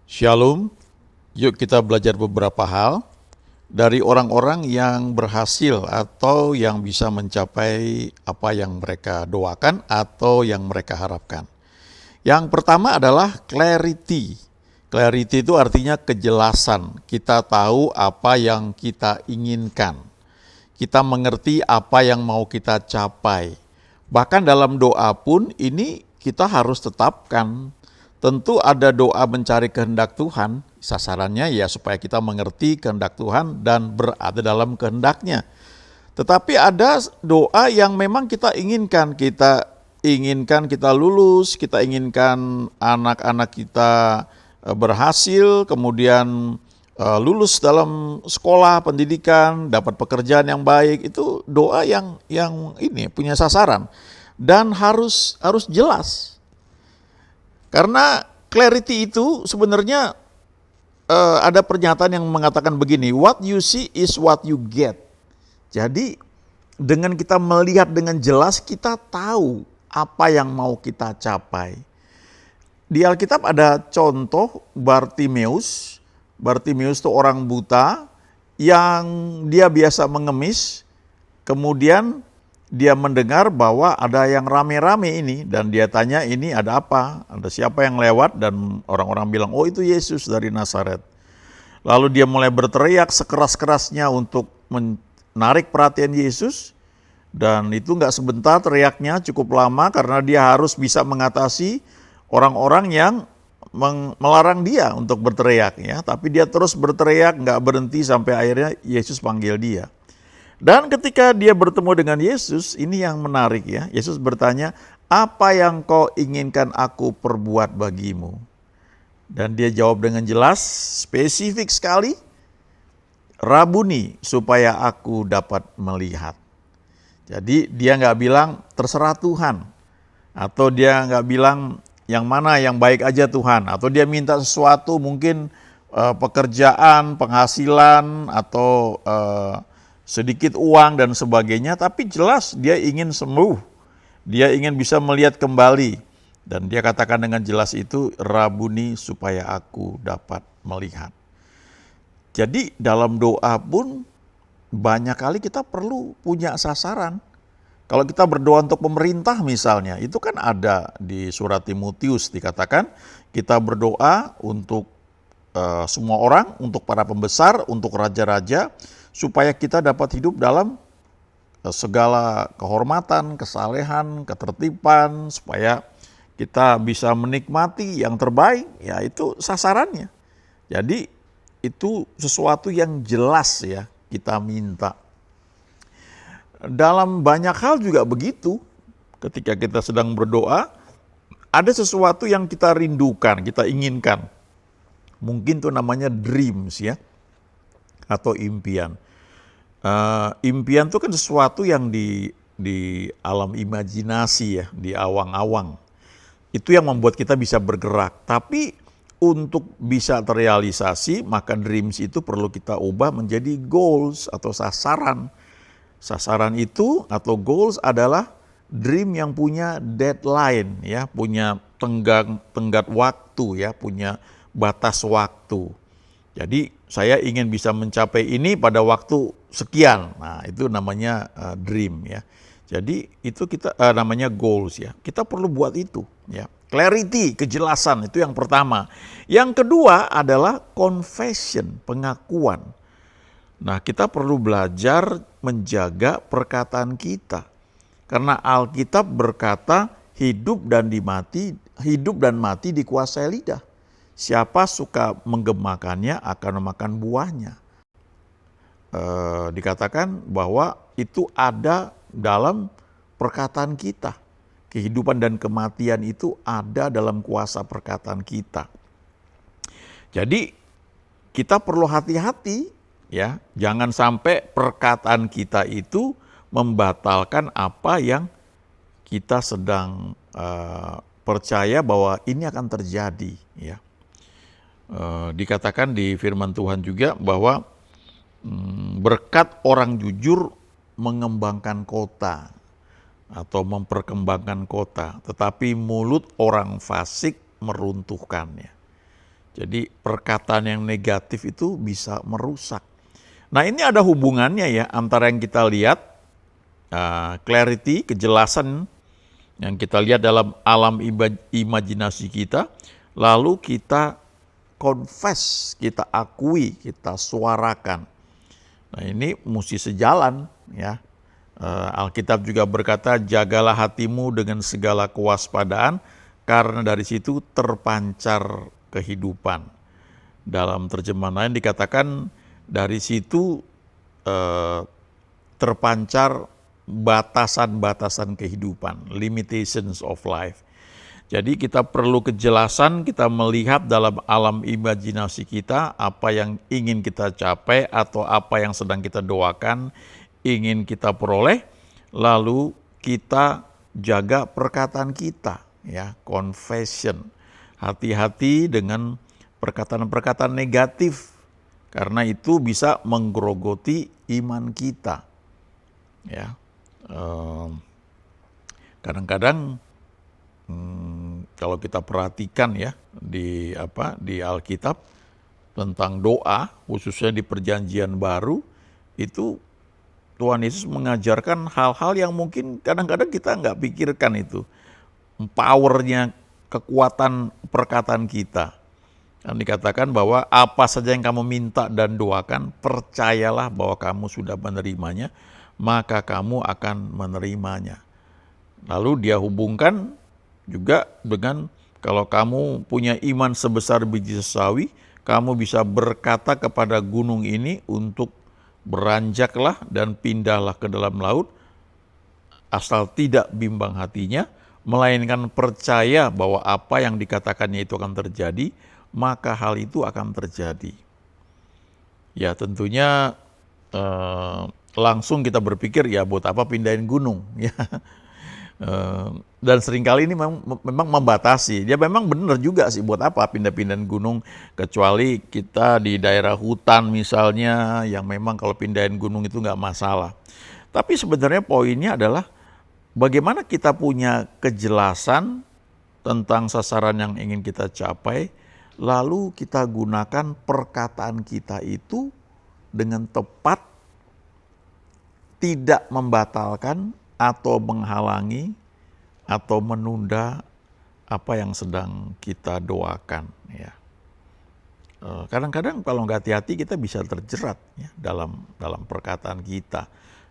Shalom, yuk kita belajar beberapa hal dari orang-orang yang berhasil atau yang bisa mencapai apa yang mereka doakan atau yang mereka harapkan. Yang pertama adalah clarity. Clarity itu artinya kejelasan. Kita tahu apa yang kita inginkan. Kita mengerti apa yang mau kita capai. Bahkan dalam doa pun ini kita harus tetapkan. Tentu ada doa mencari kehendak Tuhan, sasarannya ya supaya kita mengerti kehendak Tuhan dan berada dalam kehendaknya. Tetapi ada doa yang memang kita lulus, kita inginkan anak-anak kita berhasil, kemudian lulus dalam sekolah, pendidikan, dapat pekerjaan yang baik. Itu doa yang ini punya sasaran dan harus jelas. Karena clarity itu sebenarnya ada pernyataan yang mengatakan begini, what you see is what you get. Jadi dengan kita melihat dengan jelas, kita tahu apa yang mau kita capai. Di Alkitab ada contoh Bartimeus. Bartimeus itu orang buta yang dia biasa mengemis, kemudian dia mendengar bahwa ada yang rame-rame ini dan dia tanya ini ada apa, ada siapa yang lewat, dan orang-orang bilang oh itu Yesus dari Nazaret. Lalu dia mulai berteriak sekeras-kerasnya untuk menarik perhatian Yesus, dan itu nggak sebentar teriaknya, cukup lama karena dia harus bisa mengatasi orang-orang yang melarang dia untuk berteriak ya, tapi dia terus berteriak nggak berhenti sampai akhirnya Yesus panggil dia. Dan ketika dia bertemu dengan Yesus, ini yang menarik ya. Yesus bertanya, apa yang kau inginkan aku perbuat bagimu? Dan dia jawab dengan jelas, spesifik sekali, Rabuni, supaya aku dapat melihat. Jadi dia nggak bilang terserah Tuhan, atau dia nggak bilang yang mana yang baik aja Tuhan, atau dia minta sesuatu mungkin pekerjaan, penghasilan, atau sedikit uang dan sebagainya, tapi jelas dia ingin sembuh, dia ingin bisa melihat kembali, dan dia katakan dengan jelas itu, Rabuni supaya aku dapat melihat. Jadi dalam doa pun banyak kali kita perlu punya sasaran. Kalau kita berdoa untuk pemerintah misalnya, itu kan ada di surat Timotius dikatakan kita berdoa untuk semua orang, untuk para pembesar, untuk raja-raja, supaya kita dapat hidup dalam segala kehormatan, kesalehan, ketertiban, supaya kita bisa menikmati yang terbaik, ya itu sasarannya. Jadi itu sesuatu yang jelas ya kita minta. Dalam banyak hal juga begitu, ketika kita sedang berdoa, ada sesuatu yang kita rindukan, kita inginkan. Mungkin itu namanya dreams ya, atau impian. Impian itu kan sesuatu yang di alam imajinasi ya, di awang-awang. Itu yang membuat kita bisa bergerak. Tapi untuk bisa terrealisasi, maka dreams itu perlu kita ubah menjadi goals atau sasaran. Sasaran itu atau goals adalah dream yang punya deadline ya, punya tenggat waktu ya, punya batas waktu. Jadi saya ingin bisa mencapai ini pada waktu sekian. Nah, itu namanya dream ya. Jadi itu kita namanya goals ya. Kita perlu buat itu ya. Clarity, kejelasan itu yang pertama. Yang kedua adalah confession, pengakuan. Nah, kita perlu belajar menjaga perkataan kita. Karena Alkitab berkata hidup dan mati dikuasai lidah. Siapa suka menggemakannya akan memakan buahnya. Dikatakan bahwa itu ada dalam perkataan kita. Kehidupan dan kematian itu ada dalam kuasa perkataan kita. Jadi kita perlu hati-hati ya, jangan sampai perkataan kita itu membatalkan apa yang kita sedang percaya bahwa ini akan terjadi ya. Dikatakan di firman Tuhan juga bahwa berkat orang jujur mengembangkan kota atau memperkembangkan kota, tetapi mulut orang fasik meruntuhkannya. Jadi perkataan yang negatif itu bisa merusak. Nah, ini ada hubungannya ya antara yang kita lihat, clarity, kejelasan yang kita lihat dalam alam imajinasi kita, lalu kita confess, kita akui, kita suarakan. Nah, ini mesti sejalan ya. Alkitab juga berkata, jagalah hatimu dengan segala kewaspadaan, karena dari situ terpancar kehidupan. Dalam terjemahan lain dikatakan dari situ terpancar batasan-batasan kehidupan, limitations of life. Jadi kita perlu kejelasan, kita melihat dalam alam imajinasi kita apa yang ingin kita capai atau apa yang sedang kita doakan, ingin kita peroleh, lalu kita jaga perkataan kita, ya, confession. Hati-hati dengan perkataan-perkataan negatif, karena itu bisa menggerogoti iman kita. Ya, kadang-kadang kalau kita perhatikan ya di Alkitab tentang doa, khususnya di Perjanjian Baru, itu Tuhan Yesus mengajarkan hal-hal yang mungkin kadang-kadang kita nggak pikirkan itu. Powernya, kekuatan perkataan kita. Dan dikatakan bahwa apa saja yang kamu minta dan doakan, percayalah bahwa kamu sudah menerimanya, maka kamu akan menerimanya. Lalu dia hubungkan juga dengan kalau kamu punya iman sebesar biji sesawi, kamu bisa berkata kepada gunung ini untuk beranjaklah dan pindahlah ke dalam laut, asal tidak bimbang hatinya, melainkan percaya bahwa apa yang dikatakannya itu akan terjadi, maka hal itu akan terjadi. Ya tentunya langsung kita berpikir ya buat apa pindahin gunung ya. Dan seringkali ini memang membatasi. Dia memang benar juga sih, buat apa pindah-pindahin gunung, kecuali kita di daerah hutan misalnya, yang memang kalau pindahin gunung itu nggak masalah. Tapi sebenarnya poinnya adalah bagaimana kita punya kejelasan tentang sasaran yang ingin kita capai, lalu kita gunakan perkataan kita itu dengan tepat, tidak membatalkan atau menghalangi atau menunda apa yang sedang kita doakan ya. Kadang-kadang kalau nggak hati-hati kita bisa terjerat ya dalam perkataan kita.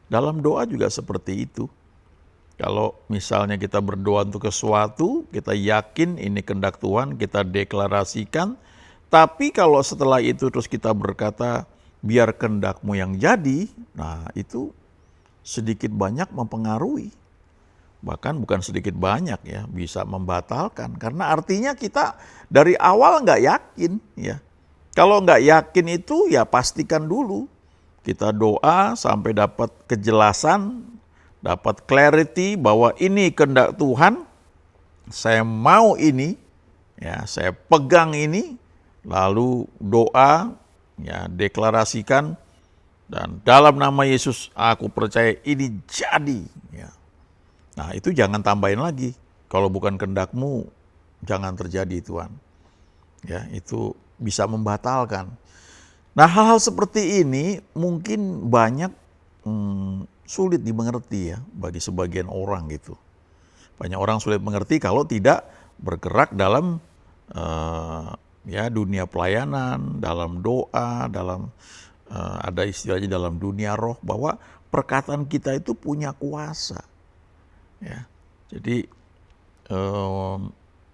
Dalam doa juga seperti itu. Kalau misalnya kita berdoa untuk sesuatu, kita yakin ini kehendak Tuhan, kita deklarasikan, tapi kalau setelah itu terus kita berkata, biar kehendak-Mu yang jadi, nah itu sedikit banyak mempengaruhi. Bahkan bukan sedikit banyak ya, bisa membatalkan. Karena artinya kita dari awal nggak yakin ya. Kalau nggak yakin itu ya pastikan dulu. Kita doa sampai dapat kejelasan, dapat clarity bahwa ini kehendak Tuhan, saya mau ini, ya saya pegang ini, lalu doa, ya deklarasikan, dan dalam nama Yesus aku percaya ini jadi. Ya. Nah itu jangan tambahin lagi, kalau bukan kehendak-Mu jangan terjadi Tuhan. Ya itu bisa membatalkan. Nah hal-hal seperti ini mungkin banyak sulit dimengerti ya bagi sebagian orang gitu. Banyak orang sulit mengerti kalau tidak bergerak dalam ya dunia pelayanan, dalam doa, dalam ada istilahnya dalam dunia roh, bahwa perkataan kita itu punya kuasa. Ya, jadi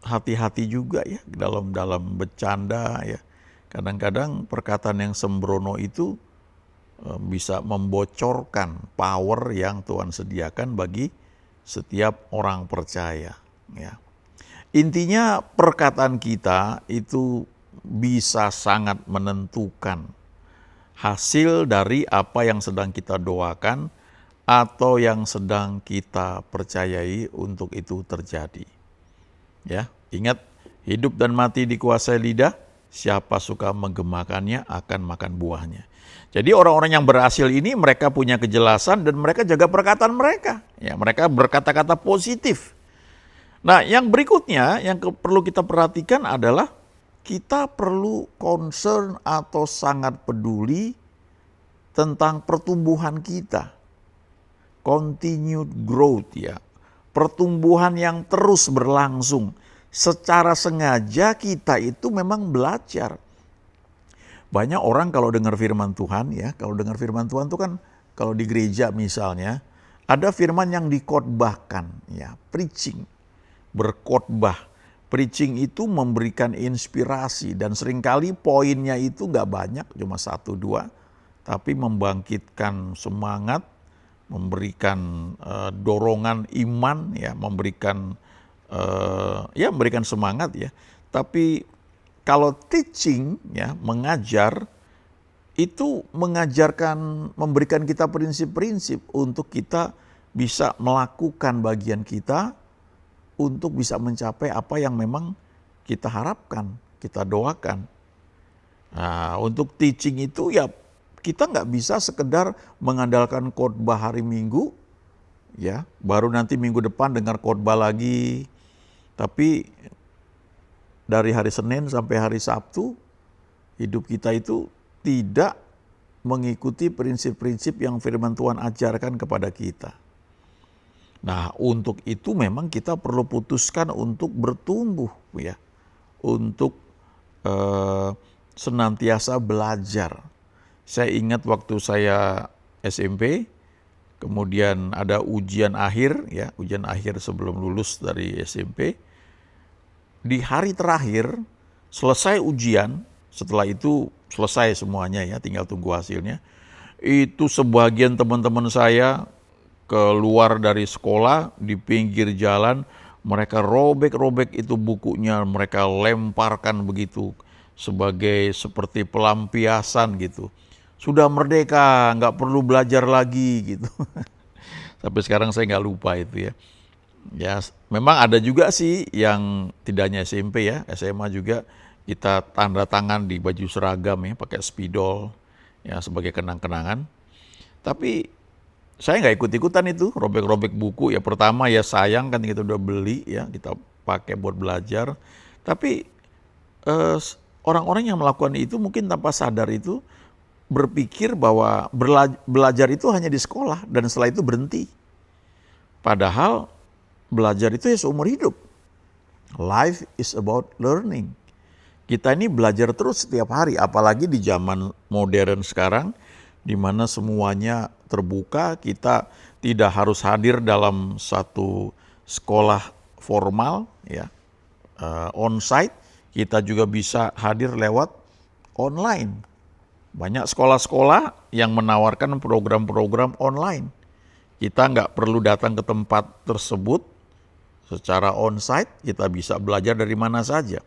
hati-hati juga ya dalam bercanda ya. Kadang-kadang perkataan yang sembrono itu bisa membocorkan power yang Tuhan sediakan bagi setiap orang percaya. Ya. Intinya perkataan kita itu bisa sangat menentukan hasil dari apa yang sedang kita doakan atau yang sedang kita percayai untuk itu terjadi. Ya, ingat, hidup dan mati dikuasai lidah, siapa suka menggemakannya akan makan buahnya. Jadi orang-orang yang berhasil ini mereka punya kejelasan dan mereka jaga perkataan mereka. Ya, mereka berkata-kata positif. Nah, yang berikutnya yang perlu kita perhatikan adalah kita perlu concern atau sangat peduli tentang pertumbuhan kita. Continued growth ya. Pertumbuhan yang terus berlangsung. Secara sengaja kita itu memang belajar. Banyak orang kalau dengar firman Tuhan ya, kalau dengar firman Tuhan itu kan kalau di gereja misalnya, ada firman yang dikhotbahkan ya, preaching, berkhotbah. Preaching itu memberikan inspirasi dan seringkali poinnya itu nggak banyak, cuma 1-2, tapi membangkitkan semangat, memberikan dorongan iman, ya, memberikan semangat ya. Tapi kalau teaching ya, mengajar itu memberikan kita prinsip-prinsip untuk kita bisa melakukan bagian kita untuk bisa mencapai apa yang memang kita harapkan, kita doakan. Nah, untuk teaching itu ya kita nggak bisa sekedar mengandalkan khotbah hari Minggu, ya, baru nanti minggu depan dengar khotbah lagi. Tapi dari hari Senin sampai hari Sabtu, hidup kita itu tidak mengikuti prinsip-prinsip yang firman Tuhan ajarkan kepada kita. Nah, untuk itu memang kita perlu putuskan untuk bertumbuh ya, untuk senantiasa belajar. Saya ingat waktu saya SMP, kemudian ada ujian akhir ya, ujian akhir sebelum lulus dari SMP. Di hari terakhir selesai ujian, setelah itu selesai semuanya ya, tinggal tunggu hasilnya. Itu sebagian teman-teman saya keluar dari sekolah di pinggir jalan, mereka robek-robek itu bukunya, mereka lemparkan begitu seperti pelampiasan gitu. Sudah merdeka, nggak perlu belajar lagi gitu. Sampai sekarang saya nggak lupa itu ya. Ya, memang ada juga sih yang tidak hanya SMP ya, SMA juga kita tanda tangan di baju seragam ya, pakai spidol ya sebagai kenang-kenangan. Tapi saya nggak ikut-ikutan itu, robek-robek buku. Ya pertama ya sayang kan kita udah beli ya, kita pakai buat belajar. Tapi orang-orang yang melakukan itu mungkin tanpa sadar itu berpikir bahwa belajar itu hanya di sekolah dan setelah itu berhenti. Padahal belajar itu ya seumur hidup. Life is about learning. Kita ini belajar terus setiap hari, apalagi di zaman modern sekarang, di mana semuanya terbuka, kita tidak harus hadir dalam satu sekolah formal, ya, on-site, kita juga bisa hadir lewat online. Banyak sekolah-sekolah yang menawarkan program-program online. Kita nggak perlu datang ke tempat tersebut secara on-site, kita bisa belajar dari mana saja.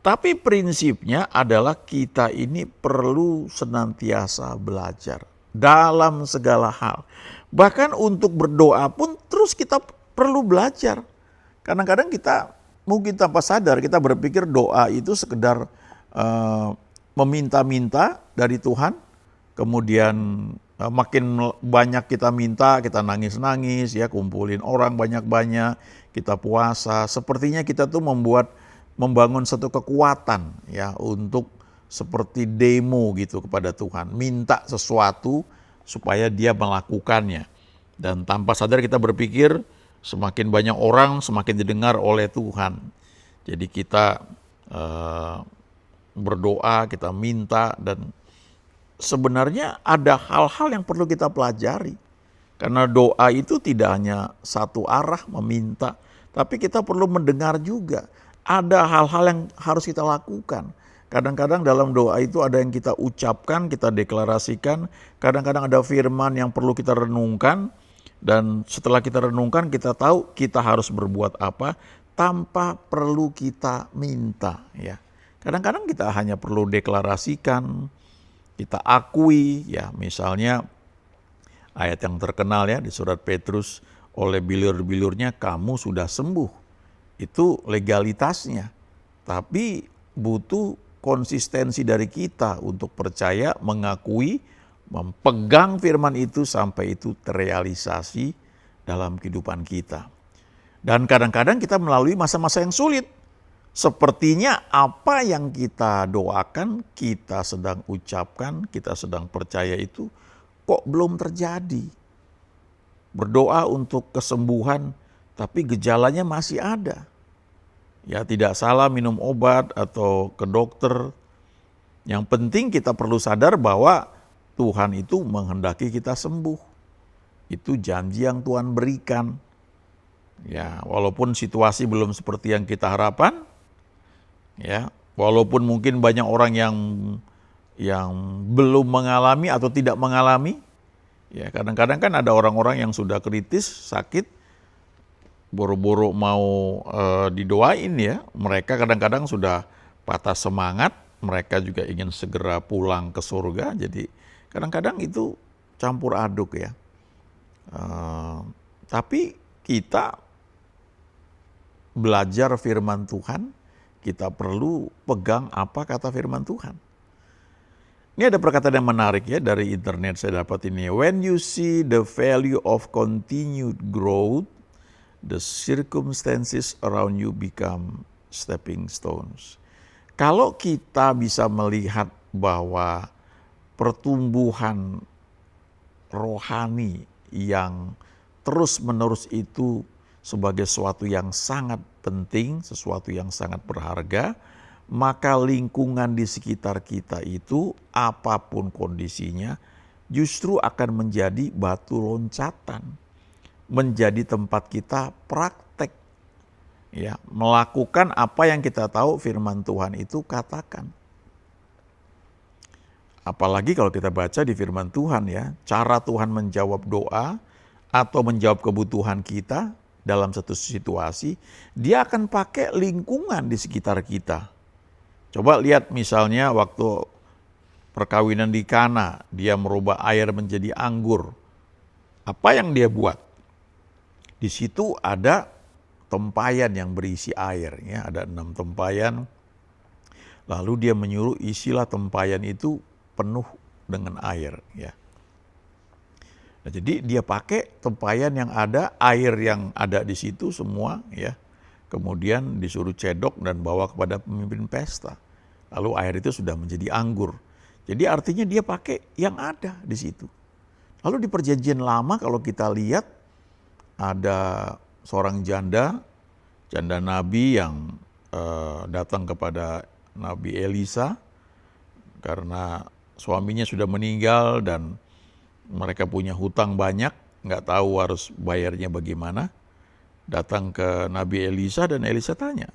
Tapi prinsipnya adalah kita ini perlu senantiasa belajar dalam segala hal. Bahkan untuk berdoa pun terus kita perlu belajar. Kadang-kadang kita mungkin tanpa sadar kita berpikir doa itu sekedar meminta-minta dari Tuhan. Kemudian makin banyak kita minta, kita nangis-nangis, ya, kumpulin orang banyak-banyak, kita puasa. Sepertinya kita tuh membangun satu kekuatan ya untuk seperti demo gitu kepada Tuhan, minta sesuatu supaya dia melakukannya. Dan tanpa sadar kita berpikir semakin banyak orang semakin didengar oleh Tuhan. Jadi kita berdoa, kita minta, dan sebenarnya ada hal-hal yang perlu kita pelajari. Karena doa itu tidak hanya satu arah meminta, tapi kita perlu mendengar juga. Ada hal-hal yang harus kita lakukan. Kadang-kadang dalam doa itu ada yang kita ucapkan, kita deklarasikan. Kadang-kadang ada firman yang perlu kita renungkan. Dan setelah kita renungkan, kita tahu kita harus berbuat apa tanpa perlu kita minta. Ya. Kadang-kadang kita hanya perlu deklarasikan, kita akui. Ya, misalnya ayat yang terkenal ya di surat Petrus, oleh bilur-bilurnya kamu sudah sembuh. Itu legalitasnya, tapi butuh konsistensi dari kita untuk percaya, mengakui, memegang firman itu sampai itu terrealisasi dalam kehidupan kita. Dan kadang-kadang kita melalui masa-masa yang sulit. sepertinya apa yang kita doakan, kita sedang ucapkan, kita sedang percaya itu kok belum terjadi. Berdoa untuk kesembuhan, tapi gejalanya masih ada. Ya, tidak salah minum obat atau ke dokter. Yang penting kita perlu sadar bahwa Tuhan itu menghendaki kita sembuh. Itu janji yang Tuhan berikan. Ya, walaupun situasi belum seperti yang kita harapkan, ya, walaupun mungkin banyak orang yang belum mengalami atau tidak mengalami, ya kadang-kadang kan ada orang-orang yang sudah kritis, sakit, boro-boro mau didoain ya, mereka kadang-kadang sudah patah semangat, mereka juga ingin segera pulang ke surga, jadi kadang-kadang itu campur aduk ya. Tapi kita belajar firman Tuhan, kita perlu pegang apa kata firman Tuhan. Ini ada perkataan yang menarik ya dari internet saya dapat ini. When you see the value of continued growth, the circumstances around you become stepping stones. Kalau kita bisa melihat bahwa pertumbuhan rohani yang terus-menerus itu sebagai sesuatu yang sangat penting, sesuatu yang sangat berharga, maka lingkungan di sekitar kita itu apapun kondisinya justru akan menjadi batu loncatan, menjadi tempat kita praktek, ya, melakukan apa yang kita tahu firman Tuhan itu katakan. Apalagi kalau kita baca di firman Tuhan ya, cara Tuhan menjawab doa atau menjawab kebutuhan kita dalam satu situasi, dia akan pakai lingkungan di sekitar kita. Coba lihat misalnya waktu perkawinan di Kana, dia merubah air menjadi anggur. Apa yang dia buat? Di situ ada tempayan yang berisi air, ya, ada 6 tempayan. Lalu dia menyuruh isilah tempayan itu penuh dengan air, ya. Nah, jadi dia pakai tempayan yang ada, air yang ada di situ semua, ya. Kemudian disuruh cedok dan bawa kepada pemimpin pesta. Lalu air itu sudah menjadi anggur. Jadi artinya dia pakai yang ada di situ. Lalu di perjanjian lama kalau kita lihat ada seorang janda Nabi yang datang kepada Nabi Elisa karena suaminya sudah meninggal dan mereka punya hutang banyak, nggak tahu harus bayarnya bagaimana. Datang ke Nabi Elisa dan Elisa tanya,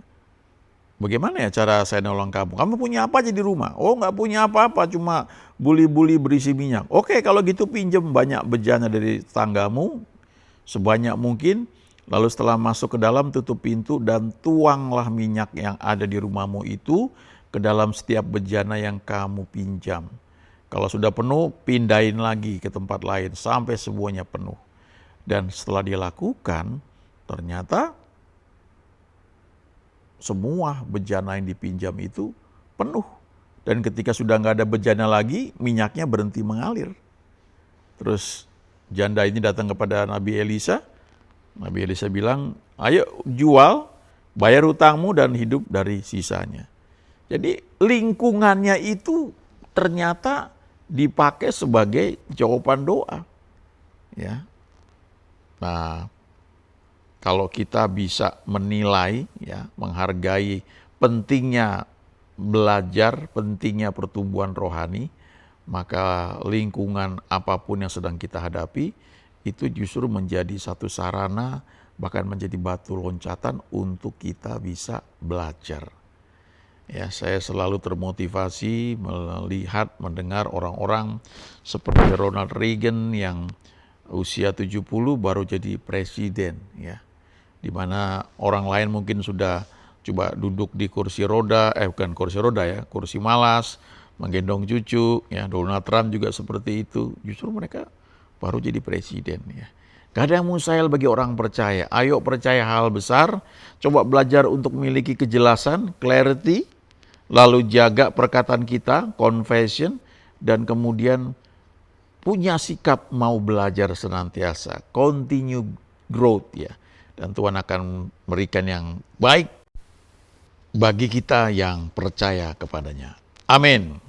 bagaimana ya cara saya nolong kamu? Kamu punya apa aja di rumah? Oh, nggak punya apa-apa, cuma buli-buli berisi minyak. Oke, kalau gitu pinjem banyak bejana dari tanggamu, sebanyak mungkin. Lalu setelah masuk ke dalam, tutup pintu dan tuanglah minyak yang ada di rumahmu itu ke dalam setiap bejana yang kamu pinjam. Kalau sudah penuh, pindahin lagi ke tempat lain sampai semuanya penuh. Dan setelah dilakukan, ternyata semua bejana yang dipinjam itu penuh. Dan ketika sudah nggak ada bejana lagi, minyaknya berhenti mengalir. Terus janda ini datang kepada Nabi Elisa. Nabi Elisa bilang, ayo jual, bayar hutangmu dan hidup dari sisanya. Jadi lingkungannya itu ternyata dipakai sebagai jawaban doa. Ya. Nah, kalau kita bisa menilai, ya, menghargai pentingnya belajar, pentingnya pertumbuhan rohani, maka lingkungan apapun yang sedang kita hadapi, itu justru menjadi satu sarana, bahkan menjadi batu loncatan untuk kita bisa belajar. Ya, saya selalu termotivasi melihat, mendengar orang-orang seperti Ronald Reagan yang usia 70 baru jadi presiden, ya. Di mana orang lain mungkin sudah coba duduk di kursi roda, bukan kursi roda ya, kursi malas, menggendong cucu, ya. Donald Trump juga seperti itu. Justru mereka baru jadi presiden, ya. Gak ada yang mustahil bagi orang percaya. Ayo percaya hal besar, coba belajar untuk memiliki kejelasan, clarity, lalu jaga perkataan kita, confession, dan kemudian punya sikap mau belajar senantiasa, continue growth, ya. Dan Tuhan akan memberikan yang baik bagi kita yang percaya kepadanya. Amin.